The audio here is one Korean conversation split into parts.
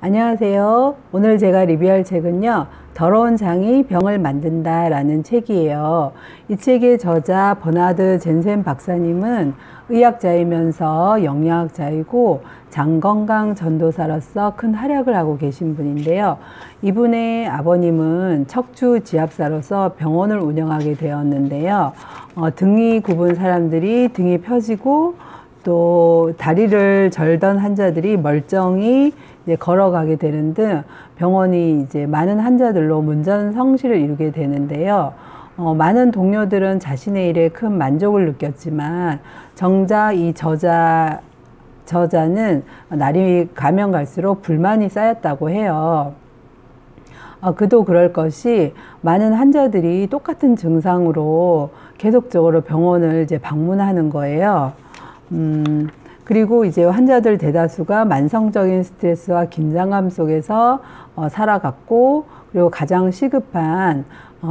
안녕하세요. 오늘 제가 리뷰할 책은요, 더러운 장이 병을 만든다 라는 책이에요. 이 책의 저자 버나드 젠센 박사님은 의학자이면서 영양학자이고 장건강 전도사로서 큰 활약을 하고 계신 분인데요. 이분의 아버님은 척추 지압사로서 병원을 운영하게 되었는데요. 등이 굽은 사람들이 등이 펴지고 또 다리를 절던 환자들이 멀쩡히 이제 걸어가게 되는 등 병원이 이제 많은 환자들로 문전성시를 이루게 되는데요. 많은 동료들은 자신의 일에 큰 만족을 느꼈지만 정작 이 저자는 날이 가면 갈수록 불만이 쌓였다고 해요. 그도 그럴 것이 많은 환자들이 똑같은 증상으로 계속적으로 병원을 이제 방문하는 거예요. 그리고 이제 환자들 대다수가 만성적인 스트레스와 긴장감 속에서 살아갔고, 그리고 가장 시급한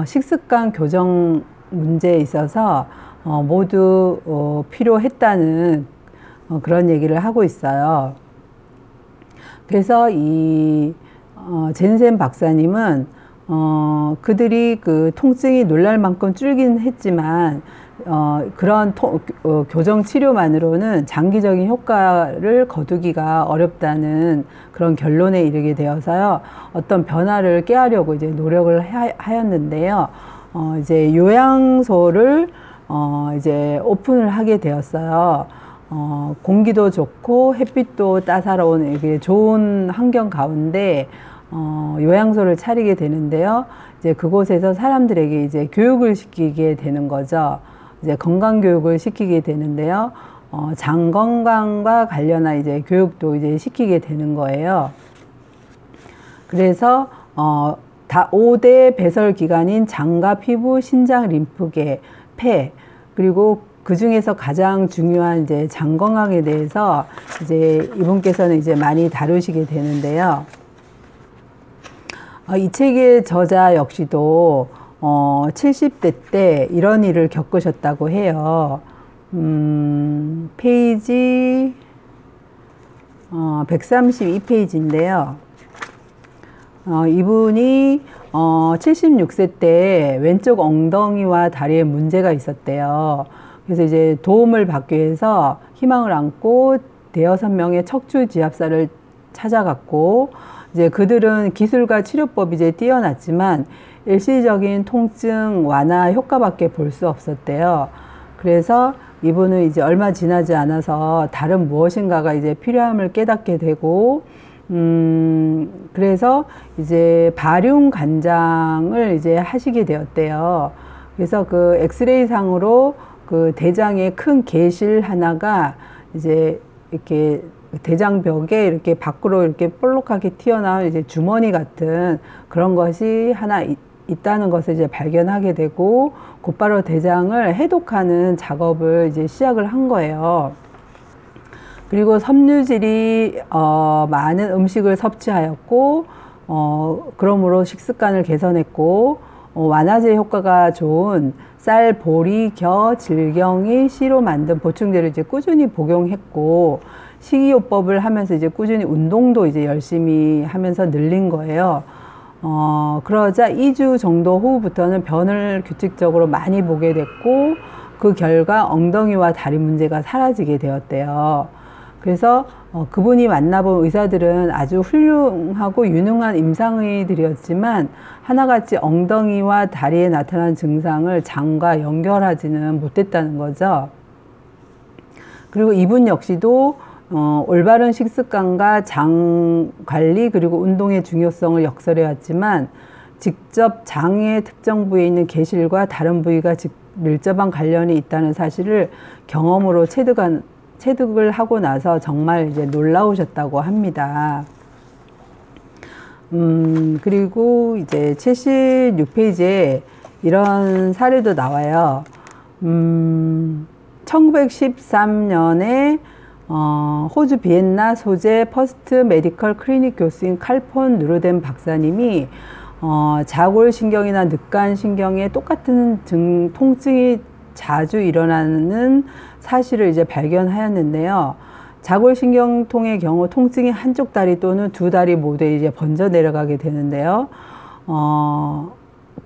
식습관 교정 문제에 있어서 모두 필요했다는 그런 얘기를 하고 있어요. 그래서 이 젠센 박사님은 그들이 그 통증이 놀랄 만큼 줄긴 했지만 그런 교정 치료만으로는 장기적인 효과를 거두기가 어렵다는 그런 결론에 이르게 되어서요. 어떤 변화를 꾀하려고 이제 노력을 하였는데요. 이제 요양소를 이제 오픈을 하게 되었어요. 공기도 좋고 햇빛도 따사로운 이게 좋은 환경 가운데 요양소를 차리게 되는데요. 이제 그곳에서 사람들에게 이제 교육을 시키게 되는 거죠. 이제 건강 교육을 시키게 되는데요. 장 건강과 관련한 이제 교육도 이제 시키게 되는 거예요. 그래서 5대 배설 기관인 장과 피부, 신장, 림프계, 폐, 그리고 그 중에서 가장 중요한 이제 장 건강에 대해서 이제 이분께서는 이제 많이 다루시게 되는데요. 이 책의 저자 역시도 70대 때 이런 일을 겪으셨다고 해요. 페이지 132페이지인데요. 이분이 76세 때 왼쪽 엉덩이와 다리에 문제가 있었대요. 그래서 이제 도움을 받기 위해서 희망을 안고 대여섯 명의 척추 지압사를 찾아갔고, 이제 그들은 기술과 치료법이 이제 뛰어났지만 일시적인 통증 완화 효과밖에 볼 수 없었대요. 그래서 이분은 이제 얼마 지나지 않아서 다른 무엇인가가 이제 필요함을 깨닫게 되고, 그래서 이제 발흉 관장을 이제 하시게 되었대요. 그래서 그 엑스레이 상으로 그 대장의 큰 개실 하나가 이제 이렇게 대장벽에 이렇게 밖으로 이렇게 볼록하게 튀어나온 이제 주머니 같은 그런 것이 하나 있다는 것을 이제 발견하게 되고, 곧바로 대장을 해독하는 작업을 이제 시작을 한 거예요. 그리고 섬유질이 많은 음식을 섭취하였고, 그러므로 식습관을 개선했고, 완화제 효과가 좋은 쌀, 보리, 겨, 질경이, 씨로 만든 보충제를 이제 꾸준히 복용했고, 식이요법을 하면서 이제 꾸준히 운동도 이제 열심히 하면서 늘린 거예요. 그러자 2주 정도 후부터는 변을 규칙적으로 많이 보게 됐고, 그 결과 엉덩이와 다리 문제가 사라지게 되었대요. 그래서 그분이 만나본 의사들은 아주 훌륭하고 유능한 임상의들이었지만 하나같이 엉덩이와 다리에 나타난 증상을 장과 연결하지는 못했다는 거죠. 그리고 이분 역시도 올바른 식습관과 장 관리 그리고 운동의 중요성을 역설해 왔지만 직접 장의 특정 부위에 있는 개실과 다른 부위가 밀접한 관련이 있다는 사실을 경험으로 체득을 하고 나서 정말 이제 놀라우셨다고 합니다. 그리고 이제 76페이지에 이런 사례도 나와요. 1913년에 호주 비엔나 소재 퍼스트 메디컬 클리닉 교수인 칼폰 누르덴 박사님이 자골신경이나 늑간신경에 똑같은 통증이 자주 일어나는 사실을 이제 발견하였는데요. 자골신경통의 경우 통증이 한쪽 다리 또는 두 다리 모두에 이제 번져 내려가게 되는데요.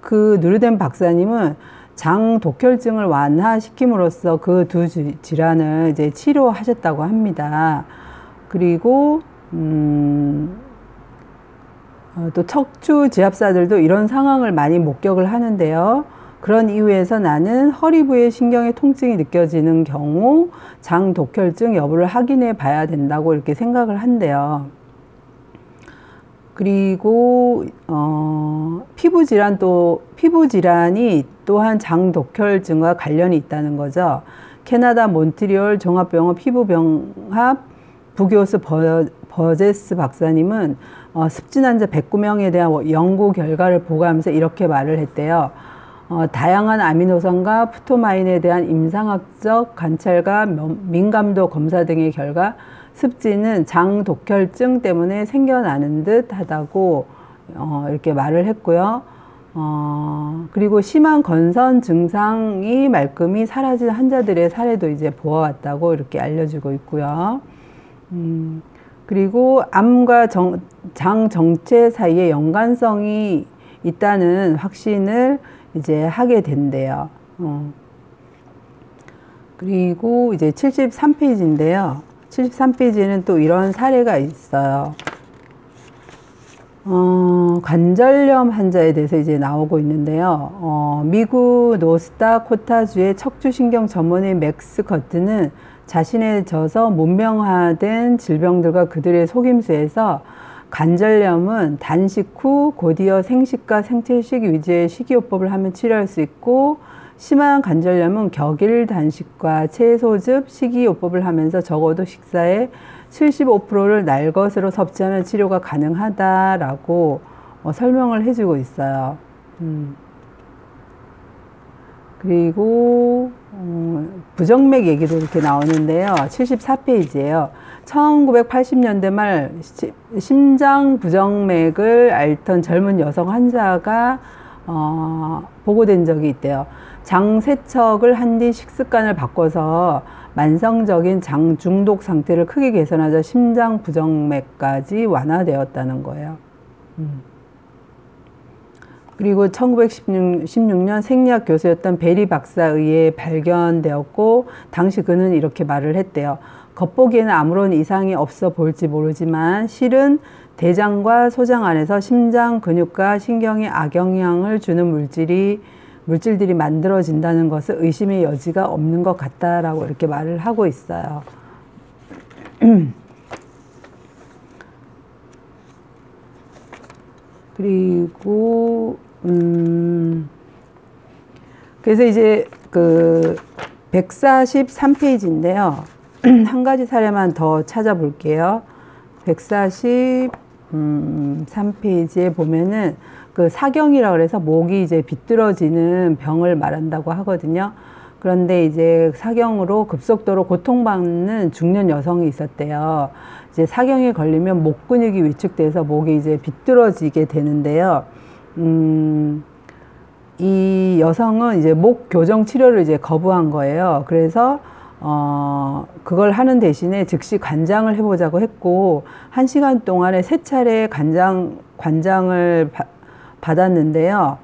그 누르덴 박사님은 장 독혈증을 완화시킴으로써 그 두 질환을 이제 치료하셨다고 합니다. 그리고 또 척추 지압사들도 이런 상황을 많이 목격을 하는데요. 그런 이유에서 나는 허리 부의 신경의 통증이 느껴지는 경우 장 독혈증 여부를 확인해 봐야 된다고 이렇게 생각을 한대요. 그리고 피부 질환이 또한 장 독혈증과 관련이 있다는 거죠. 캐나다 몬트리올 종합병원 피부병합 부교수 버제스 박사님은 습진 환자 109명에 대한 연구 결과를 보고하면서 이렇게 말을 했대요. 다양한 아미노산과 푸토마인에 대한 임상학적 관찰과 민감도 검사 등의 결과 습진은 장 독혈증 때문에 생겨나는 듯 하다고 이렇게 말을 했고요. 그리고 심한 건선 증상이 말끔히 사라진 환자들의 사례도 이제 보아왔다고 이렇게 알려주고 있고요. 그리고 암과 장 정체 사이에 연관성이 있다는 확신을 이제 하게 된대요. 그리고 이제 73페이지인데요. 73페이지에는 또 이런 사례가 있어요. 관절염 환자에 대해서 이제 나오고 있는데요. 미국 노스다코타주의 척추신경 전문의 맥스 커트는 자신의 져서 문명화된 질병들과 그들의 속임수에서 관절염은 단식 후 곧이어 생식과 생체식 위주의 식이요법을 하면 치료할 수 있고, 심한 관절염은 격일 단식과 채소즙 식이요법을 하면서 적어도 식사의 75%를 날 것으로 섭취하면 치료가 가능하다라고 설명을 해주고 있어요. 그리고 부정맥 얘기도 이렇게 나오는데요. 74페이지예요. 1980년대 말 심장 부정맥을 앓던 젊은 여성 환자가 보고된 적이 있대요. 장 세척을 한 뒤 식습관을 바꿔서 만성적인 장 중독 상태를 크게 개선하자 심장 부정맥까지 완화되었다는 거예요. 그리고 1916년 생리학 교수였던 베리 박사에 의해 발견되었고, 당시 그는 이렇게 말을 했대요. 겉보기에는 아무런 이상이 없어 보일지 모르지만 실은 대장과 소장 안에서 심장 근육과 신경에 악영향을 주는 물질들이 만들어진다는 것을 의심의 여지가 없는 것 같다라고 이렇게 말을 하고 있어요. 그리고 그래서 이제 그 143페이지인데요. 한 가지 사례만 더 찾아볼게요. 143페이지에 보면은 그 사경이라고 그래서 목이 이제 비뚤어지는 병을 말한다고 하거든요. 그런데 이제 사경으로 급속도로 고통받는 중년 여성이 있었대요. 이제 사경에 걸리면 목 근육이 위축돼서 목이 이제 비뚤어지게 되는데요. 이 여성은 이제 목 교정 치료를 이제 거부한 거예요. 그래서 그걸 하는 대신에 즉시 관장을 해보자고 했고, 1시간 동안에 3차례 관장을 받았는데요.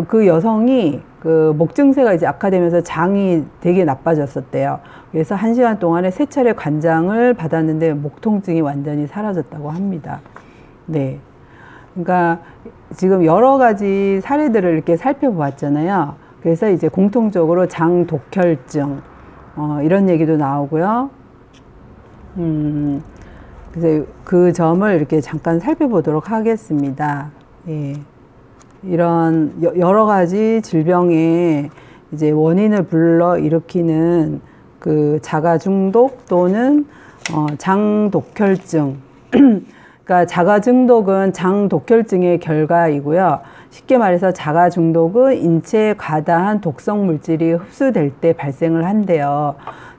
그 여성이 그 목 증세가 이제 악화되면서 장이 되게 나빠졌었대요. 그래서 1시간 동안에 3차례 관장을 받았는데 목 통증이 완전히 사라졌다고 합니다. 네. 그러니까 지금 여러 가지 사례들을 이렇게 살펴보았잖아요. 그래서 이제 공통적으로 장 독혈증, 이런 얘기도 나오고요. 그래서 그 점을 이렇게 잠깐 살펴보도록 하겠습니다. 예. 이런 여러 가지 질병의 이제 원인을 불러 일으키는 그 자가 중독 또는 장 독혈증. 그러니까 자가 중독은 장 독혈증의 결과이고요. 쉽게 말해서 자가 중독은 인체에 과다한 독성 물질이 흡수될 때 발생을 한대요.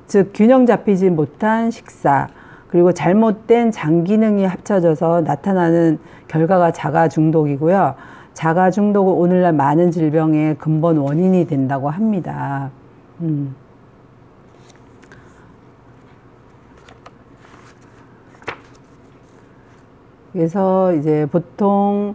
즉 균형 잡히지 못한 식사, 그리고 잘못된 장 기능이 합쳐져서 나타나는 결과가 자가 중독이고요. 자가 중독은 오늘날 많은 질병의 근본 원인이 된다고 합니다. 그래서 이제 보통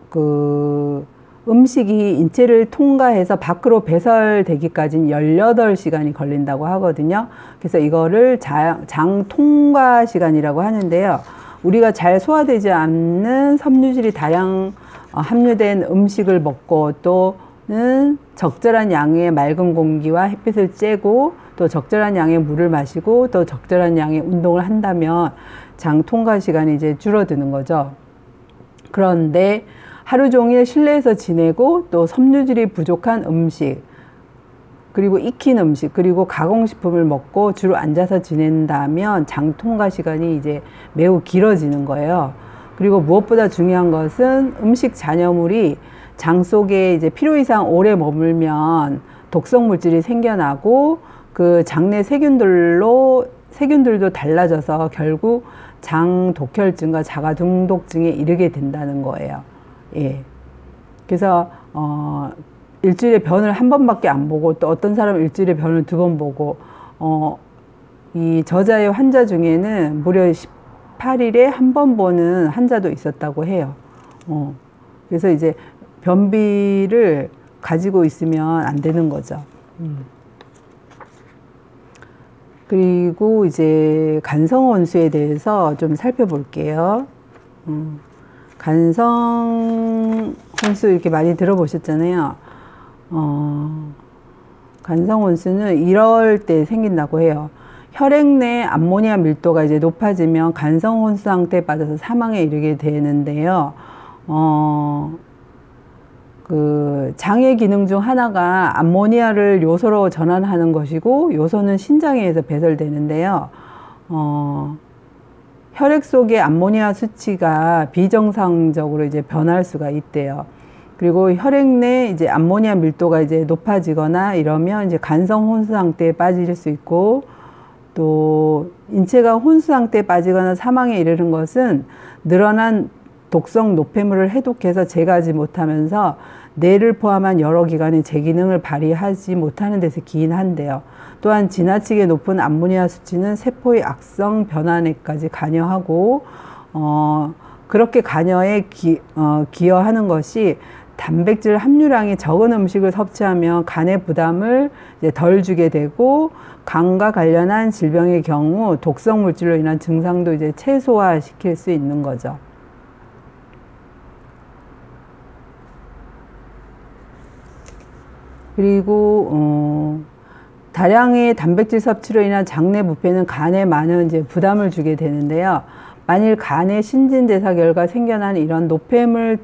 그 음식이 인체를 통과해서 밖으로 배설되기까지는 18시간이 걸린다고 하거든요. 그래서 이거를 장 통과 시간이라고 하는데요. 우리가 잘 소화되지 않는 섬유질이 다량 함유된 음식을 먹고 또는 적절한 양의 맑은 공기와 햇빛을 쬐고 또 적절한 양의 물을 마시고 또 적절한 양의 운동을 한다면 장 통과 시간이 이제 줄어드는 거죠. 그런데 하루 종일 실내에서 지내고 또 섬유질이 부족한 음식 그리고 익힌 음식 그리고 가공식품을 먹고 주로 앉아서 지낸다면 장 통과 시간이 이제 매우 길어지는 거예요. 그리고 무엇보다 중요한 것은 음식 잔여물이 장 속에 이제 필요 이상 오래 머물면 독성 물질이 생겨나고 그 장내 세균들도 달라져서 결국 장 독혈증과 자가 중독증에 이르게 된다는 거예요. 예. 그래서 일주일에 변을 한 번밖에 안 보고 또 어떤 사람은 일주일에 변을 2번 보고 이 저자의 환자 중에는 무려 18일에 한 번 보는 환자도 있었다고 해요. 그래서 이제 변비를 가지고 있으면 안 되는 거죠. 그리고 이제 간성원수에 대해서 좀 살펴볼게요. 간성원수 이렇게 많이 들어보셨잖아요. 간성원수는 이럴 때 생긴다고 해요. 혈액 내 암모니아 밀도가 이제 높아지면 간성혼수 상태에 빠져서 사망에 이르게 되는데요. 그 장의 기능 중 하나가 암모니아를 요소로 전환하는 것이고 요소는 신장에 의해서 배설되는데요. 혈액 속의 암모니아 수치가 비정상적으로 이제 변할 수가 있대요. 그리고 혈액 내 이제 암모니아 밀도가 이제 높아지거나 이러면 이제 간성 혼수 상태에 빠질 수 있고 또 인체가 혼수 상태에 빠지거나 사망에 이르는 것은 늘어난 독성 노폐물을 해독해서 제거하지 못하면서 뇌를 포함한 여러 기관이 제 기능을 발휘하지 못하는 데서 기인한대요. 또한 지나치게 높은 암모니아 수치는 세포의 악성 변환에까지 관여하고 그렇게 관여에 기여하는 것이 단백질 함유량이 적은 음식을 섭취하면 간의 부담을 이제 덜 주게 되고 간과 관련한 질병의 경우 독성 물질로 인한 증상도 이제 최소화시킬 수 있는 거죠. 그리고 다량의 단백질 섭취로 인한 장내 부패는 간에 많은 이제 부담을 주게 되는데요. 만일 간의 신진대사 결과 생겨난 이런 노폐물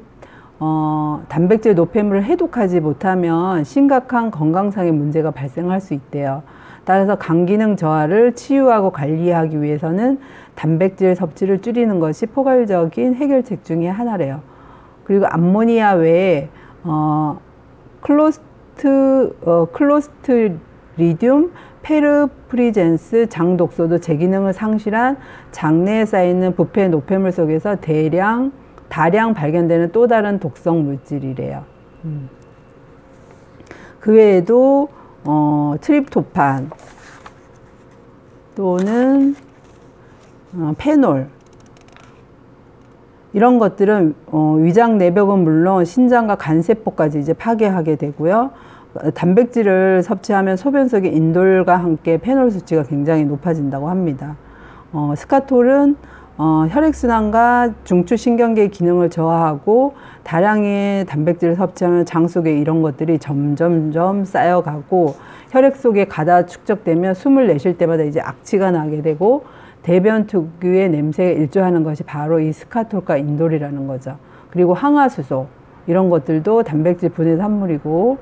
단백질 노폐물을 해독하지 못하면 심각한 건강상의 문제가 발생할 수 있대요. 따라서 간 기능 저하를 치유하고 관리하기 위해서는 단백질 섭취를 줄이는 것이 포괄적인 해결책 중에 하나래요. 그리고 암모니아 외에 클로스트리디움, 페르프리젠스 장 독소도 제 기능을 상실한 장내에 쌓이는 부패 노폐물 속에서 다량 발견되는 또 다른 독성 물질이래요. 그 외에도 트립토판 또는 페놀 이런 것들은 위장 내벽은 물론 신장과 간세포까지 이제 파괴하게 되고요. 단백질을 섭취하면 소변 속의 인돌과 함께 페놀 수치가 굉장히 높아진다고 합니다. 스카톨은 혈액순환과 중추신경계의 기능을 저하하고 다량의 단백질을 섭취하면 장 속에 이런 것들이 점점점 쌓여가고 혈액 속에 가다 축적되면 숨을 내쉴 때마다 이제 악취가 나게 되고 대변 특유의 냄새에 일조하는 것이 바로 이 스카톨과 인돌이라는 거죠. 그리고 항화수소 이런 것들도 단백질 분해 산물이고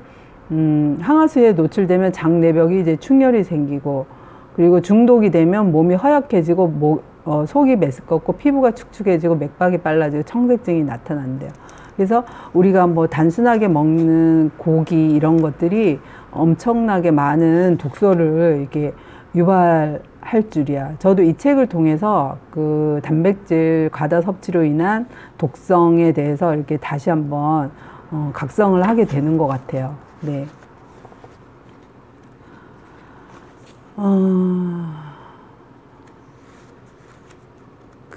항화수소에 노출되면 장 내벽이 이제 충혈이 생기고 그리고 중독이 되면 몸이 허약해지고 속이 메스껍고 피부가 축축해지고 맥박이 빨라지고 청색증이 나타난대요. 그래서 우리가 뭐 단순하게 먹는 고기 이런 것들이 엄청나게 많은 독소를 이렇게 유발할 줄이야. 저도 이 책을 통해서 그 단백질 과다 섭취로 인한 독성에 대해서 이렇게 다시 한번 각성을 하게 되는 것 같아요. 네.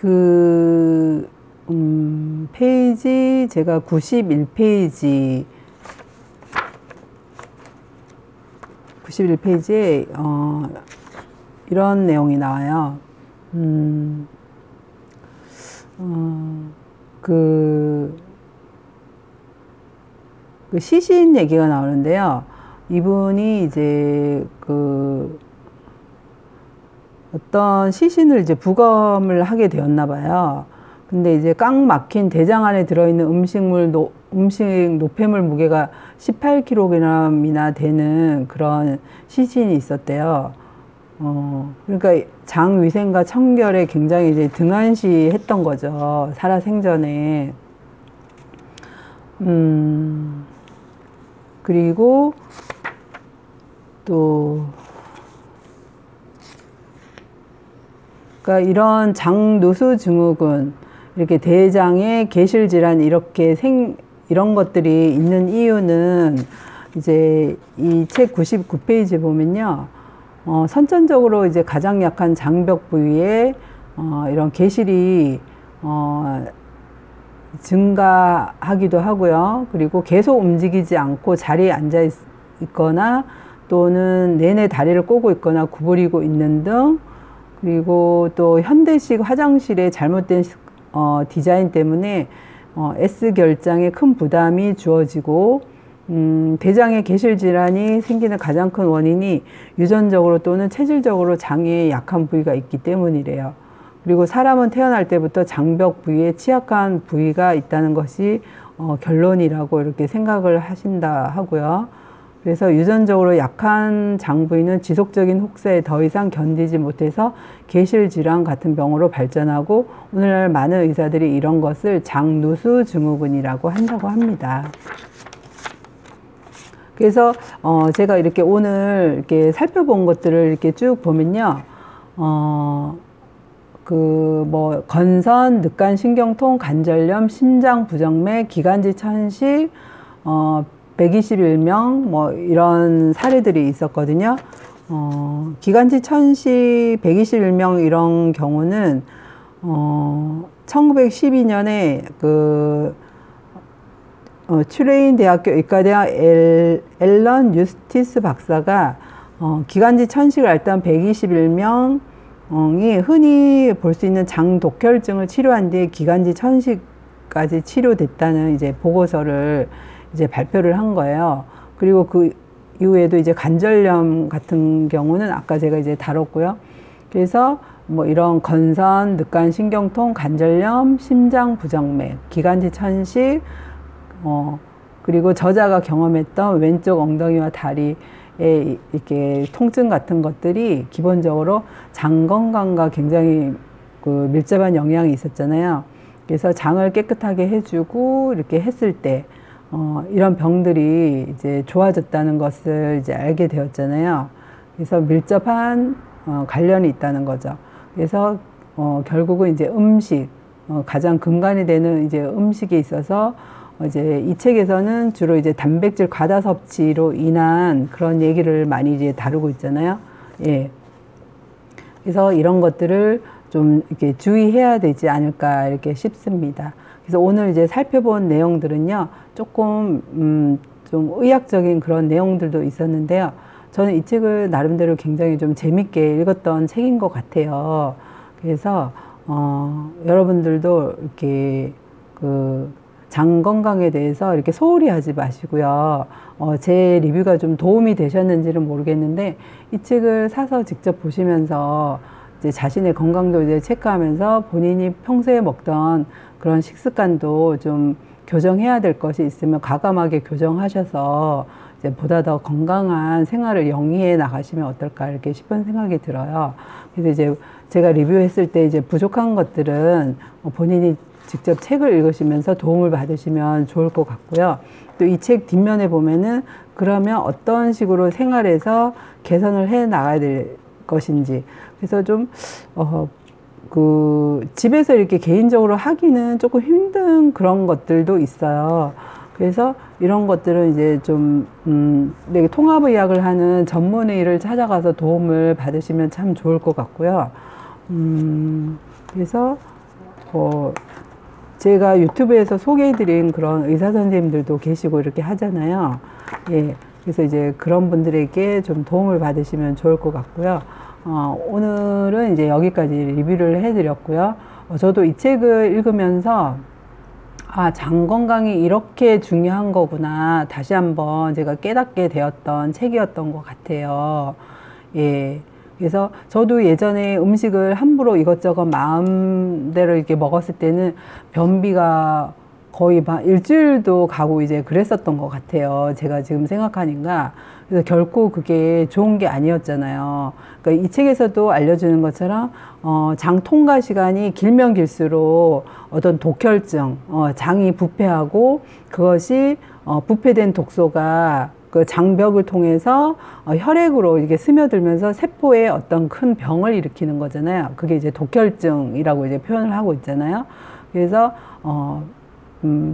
그, 페이지, 제가 91페이지, 91페이지에, 이런 내용이 나와요. 그 시신 얘기가 나오는데요. 이분이 이제 어떤 시신을 이제 부검을 하게 되었나 봐요. 근데 이제 꽉 막힌 대장 안에 들어있는 음식 노폐물 무게가 18kg이나 되는 그런 시신이 있었대요. 그러니까 장 위생과 청결에 굉장히 이제 등한시했던 거죠. 살아생전에. 그리고 또 그러니까 이런 장누수 증후군, 이렇게 대장에 계실 질환 이런 것들이 있는 이유는 이제 이 책 99페이지 보면요. 선천적으로 이제 가장 약한 장벽 부위에 이런 계실이 증가하기도 하고요. 그리고 계속 움직이지 않고 자리에 앉아 있거나 또는 내내 다리를 꼬고 있거나 구부리고 있는 등, 그리고 또 현대식 화장실의 잘못된 디자인 때문에 S결장에 큰 부담이 주어지고, 대장에 계실 질환이 생기는 가장 큰 원인이 유전적으로 또는 체질적으로 장에 약한 부위가 있기 때문이래요. 그리고 사람은 태어날 때부터 장벽 부위에 취약한 부위가 있다는 것이 결론이라고 이렇게 생각을 하신다 하고요. 그래서 유전적으로 약한 장 부위는 지속적인 혹사에 더 이상 견디지 못해서 계실 질환 같은 병으로 발전하고, 오늘날 많은 의사들이 이런 것을 장누수 증후군이라고 한다고 합니다. 그래서 제가 이렇게 오늘 이렇게 살펴본 것들을 이렇게 쭉 보면요. 건선, 늑간 신경통, 관절염, 심장 부정맥, 기관지 천식, 121명 뭐 이런 사례들이 있었거든요. 기관지 천식 121명 이런 경우는 1912년에 튜레인 대학교 의과대학 앨런 유스티스 박사가 기관지 천식을 앓던 121명이 흔히 볼 수 있는 장 독혈증을 치료한 뒤에 기관지 천식까지 치료됐다는 이제 보고서를 이제 발표를 한 거예요. 그리고 그 이후에도 이제 관절염 같은 경우는 아까 제가 이제 다뤘고요. 그래서 뭐 이런 건선, 늑간 신경통, 관절염, 심장 부정맥, 기관지 천식, 그리고 저자가 경험했던 왼쪽 엉덩이와 다리에 이렇게 통증 같은 것들이 기본적으로 장 건강과 굉장히 밀접한 영향이 있었잖아요. 그래서 장을 깨끗하게 해주고 이렇게 했을 때 이런 병들이 이제 좋아졌다는 것을 이제 알게 되었잖아요. 그래서 밀접한 관련이 있다는 거죠. 그래서 결국은 이제 음식, 가장 근간이 되는 이제 음식에 있어서 이제 이 책에서는 주로 이제 단백질 과다 섭취로 인한 그런 얘기를 많이 이제 다루고 있잖아요. 예. 그래서 이런 것들을 좀 이렇게 주의해야 되지 않을까 이렇게 싶습니다. 그래서 오늘 이제 살펴본 내용들은요, 조금 좀 의학적인 그런 내용들도 있었는데요. 저는 이 책을 나름대로 굉장히 좀 재밌게 읽었던 책인 것 같아요. 그래서 여러분들도 이렇게 장 건강에 대해서 이렇게 소홀히 하지 마시고요. 제 리뷰가 좀 도움이 되셨는지는 모르겠는데, 이 책을 사서 직접 보시면서 이제 자신의 건강도 이제 체크하면서 본인이 평소에 먹던 그런 식습관도 좀 교정해야 될 것이 있으면 과감하게 교정하셔서 이제 보다 더 건강한 생활을 영위해 나가시면 어떨까 이렇게 싶은 생각이 들어요. 그래서 이제 제가 리뷰했을 때 이제 부족한 것들은 본인이 직접 책을 읽으시면서 도움을 받으시면 좋을 것 같고요. 또 이 책 뒷면에 보면은 그러면 어떤 식으로 생활에서 개선을 해 나가야 될 것인지, 그래서 좀 집에서 이렇게 개인적으로 하기는 조금 힘든 그런 것들도 있어요. 그래서 이런 것들은 이제 좀 통합의학을 하는 전문의를 찾아가서 도움을 받으시면 참 좋을 것 같고요. 그래서 제가 유튜브에서 소개해드린 그런 의사 선생님들도 계시고 이렇게 하잖아요. 예. 그래서 이제 그런 분들에게 좀 도움을 받으시면 좋을 것 같고요. 오늘은 이제 여기까지 리뷰를 해드렸고요. 저도 이 책을 읽으면서 장 건강이 이렇게 중요한 거구나. 다시 한번 제가 깨닫게 되었던 책이었던 것 같아요. 예. 그래서 저도 예전에 음식을 함부로 이것저것 마음대로 이렇게 먹었을 때는 변비가 거의 막 일주일도 가고 이제 그랬었던 것 같아요. 제가 지금 생각하니까. 그래서 결코 그게 좋은 게 아니었잖아요. 그러니까 이 책에서도 알려주는 것처럼 장 통과 시간이 길면 길수록 어떤 독혈증, 장이 부패하고 그것이 부패된 독소가 그 장벽을 통해서 혈액으로 이게 스며들면서 세포에 어떤 큰 병을 일으키는 거잖아요. 그게 이제 독혈증이라고 이제 표현을 하고 있잖아요. 그래서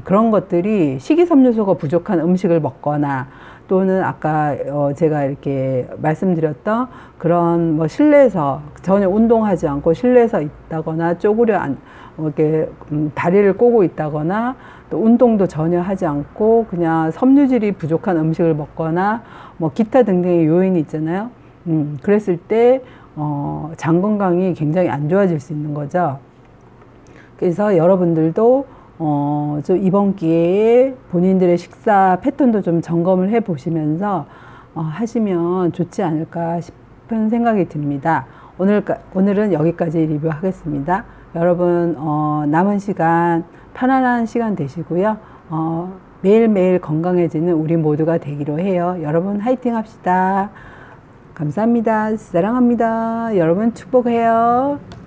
그런 것들이 식이섬유소가 부족한 음식을 먹거나 또는 아까 제가 이렇게 말씀드렸던 그런 뭐 실내에서 전혀 운동하지 않고 실내에서 있다거나 쪼그려 이렇게 다리를 꼬고 있다거나 또 운동도 전혀 하지 않고 그냥 섬유질이 부족한 음식을 먹거나 뭐 기타 등등의 요인이 있잖아요. 그랬을 때 장 건강이 굉장히 안 좋아질 수 있는 거죠. 그래서 여러분들도 좀 이번 기회에 본인들의 식사 패턴도 좀 점검을 해 보시면서 하시면 좋지 않을까 싶은 생각이 듭니다. 오늘은 여기까지 리뷰하겠습니다. 여러분 남은 시간 편안한 시간 되시고요. 매일매일 건강해지는 우리 모두가 되기로 해요. 여러분 화이팅 합시다. 감사합니다. 사랑합니다. 여러분 축복해요.